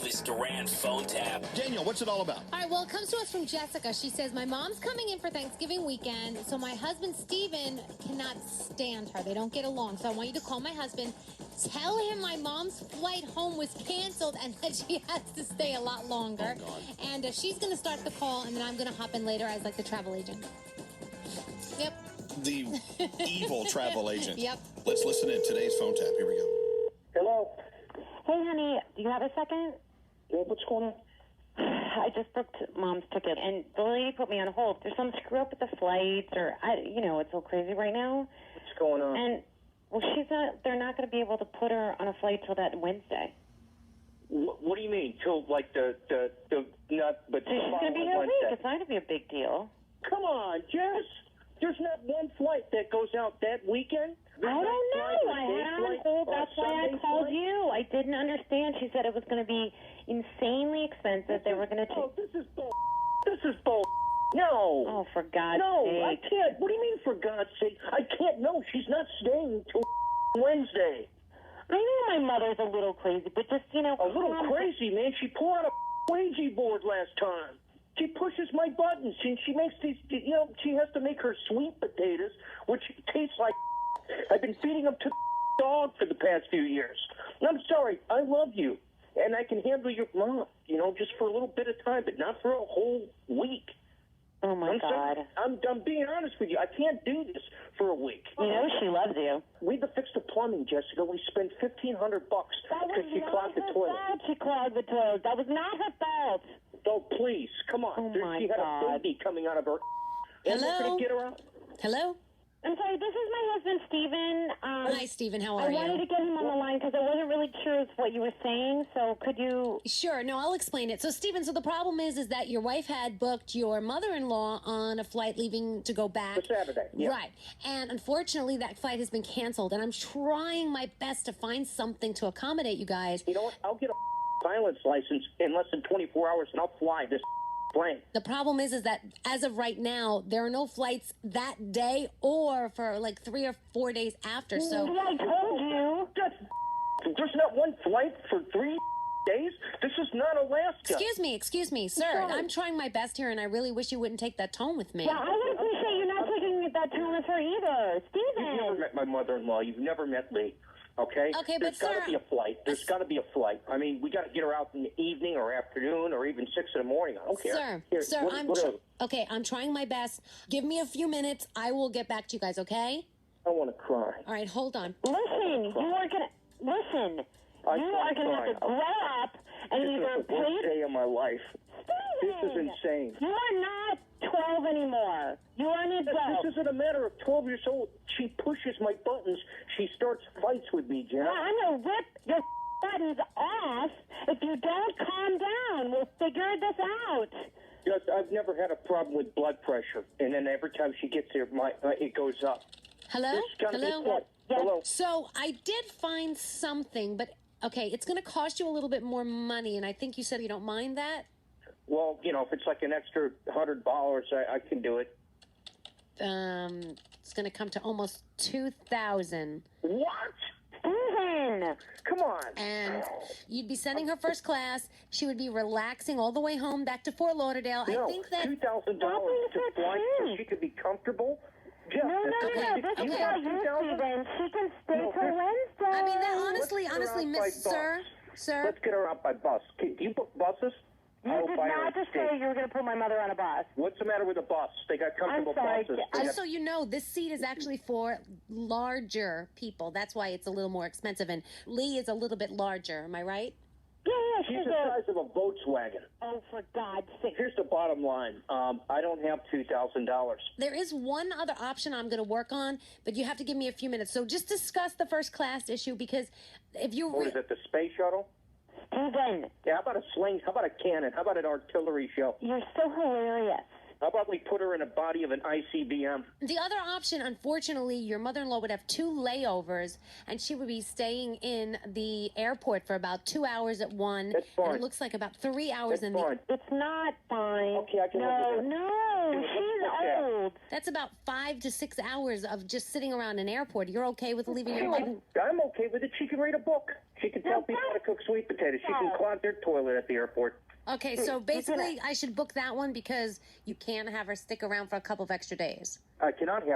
Elvis Duran phone tap. Daniel, what's it all about? All right, well, it comes to us from Jessica. She says, my mom's coming in for Thanksgiving weekend, so my husband, Steven, cannot stand her. They don't get along. So I want you to call my husband, tell him my mom's flight home was canceled and that she has to stay a lot longer. Oh, God. And she's going to start the call, and then I'm going to hop in later as, like, the travel agent. Yep. The evil travel agent. Yep. Let's listen in today's phone tap. Here we go. Hello. Hey, honey, do you have a second? Yeah, what's going on? I just booked Mom's ticket, and the lady put me on hold. There's some screw up with the flights, or it's so crazy right now. What's going on? And well, they're not going to be able to put her on a flight till that Wednesday. What do you mean? Till like the not? But So she's going to be here a week. It's not going to be a big deal. Come on, Jess. There's not one flight that goes out that weekend. I don't know. I had her on hold. That's why I called you. I didn't understand. She said it was going to be insanely expensive. They were going to. Oh, this is bull. This is bull. No. Oh, for God's no, sake. I can't. What do you mean, for God's sake? I can't. No, she's not staying till Wednesday. I know my mother's a little crazy, but just, A little crazy, man. She pulled out a Ouija board last time. She pushes my buttons. She makes these, she has to make her sweet potatoes, which taste like I've been feeding them to dog for the past few years. And I'm sorry. I love you. And I can handle your mom, just for a little bit of time, but not for a whole week. Oh, my God. I'm being honest with you. I can't do this for a week. You know she loves you. We had to fix the plumbing, Jessica. We spent $1,500 because she clogged the toilet. She clogged the toilet. That was not her fault. Oh, please, come on. Oh, my She had God. a baby coming out of her. And we're Hello? going to get her out. Hello? I'm sorry, this is my husband, Steven. Hi, Steven. How I are wanted you? to get him on the line because I wasn't really sure what you were saying, so could you... Sure. No, I'll explain it. So, Steven, the problem is that your wife had booked your mother-in-law on a flight leaving to go back. For Saturday, yeah. Right. And unfortunately, that flight has been canceled. And I'm trying my best to find something to accommodate you guys. You know what? I'll get a pilot's license in less than 24 hours, and I'll fly this plane. The problem is that as of right now, there are no flights that day or for like 3 or 4 days after. So I told you. There's not one flight for 3 days? This is not Alaska. Excuse me, sir. Sorry. I'm trying my best here, and I really wish you wouldn't take that tone with me. Yeah, I would appreciate you not taking that tone with her either. You've never Steven! met my mother-in-law. You've never met Lee. Okay? Okay, but There's got sir- to be a flight. There's got to be a flight. I mean, we got to get her out in the evening or afternoon or even 6 in the morning. I don't care. Sir, I'm trying my best. Give me a few minutes. I will get back to you guys, okay? I want to cry. All right, hold on. Listen, you are going to... Listen. You are going to have to grow up and This either is the worst day of my life. This is Steven! insane. You are not 12 anymore. You are an adult. This isn't a matter of 12 years old. She pushes my buttons. She starts fights with me, Jen. I'm going to rip your buttons off if you don't calm down. We'll figure this out. Just, I've never had a problem with blood pressure, and then every time she gets there, it goes up. Hello? There's gotta be a Hello? flight. Hello? So I did find something, but okay, it's going to cost you a little bit more money, and I think you said you don't mind that. Well, if it's like an extra $100, I can do it. It's going to come to almost $2,000. What? Steven! Come on. And you'd be sending her first class. She would be relaxing all the way home back to Fort Lauderdale. No, I think that... $2,000 to fly so she could be comfortable. Jeff, No. This is not you, Steven. She can stay till Wednesday. I mean, that honestly, Let's get her out by miss, sir, bus. sir. Let's get her out by bus. Do you book buses? You did not just say you were going to put my mother on a bus. What's the matter with the bus? They got comfortable sorry. buses. Just so you know, this seat is actually for larger people. That's why it's a little more expensive. And Lee is a little bit larger. Am I right? Yeah, She's she's the size of a Volkswagen. Oh, for God's sake. Here's the bottom line. I don't have $2,000. There is one other option I'm going to work on, but you have to give me a few minutes. So just discuss the first class issue, because if you... What is it, the space shuttle? Steven, Yeah, how about a sling? How about a cannon? How about an artillery shell? you're so hilarious. How about we put her in a body of an ICBM? The other option, unfortunately, your mother-in-law would have 2 layovers, and she would be staying in the airport for about 2 hours at one. That's fine. And it looks like about 3 hours That's in fine. It's not fine. Okay, I can live No, with that. no, Okay, she's old. That's about 5 to 6 hours of just sitting around an airport. You're okay with leaving your mother? I'm okay with it. She can read a book. She can tell people how to cook sweet potatoes. She can clog their toilet at the airport. Okay, so basically I should book that one because you can't have her stick around for a couple of extra days. I cannot have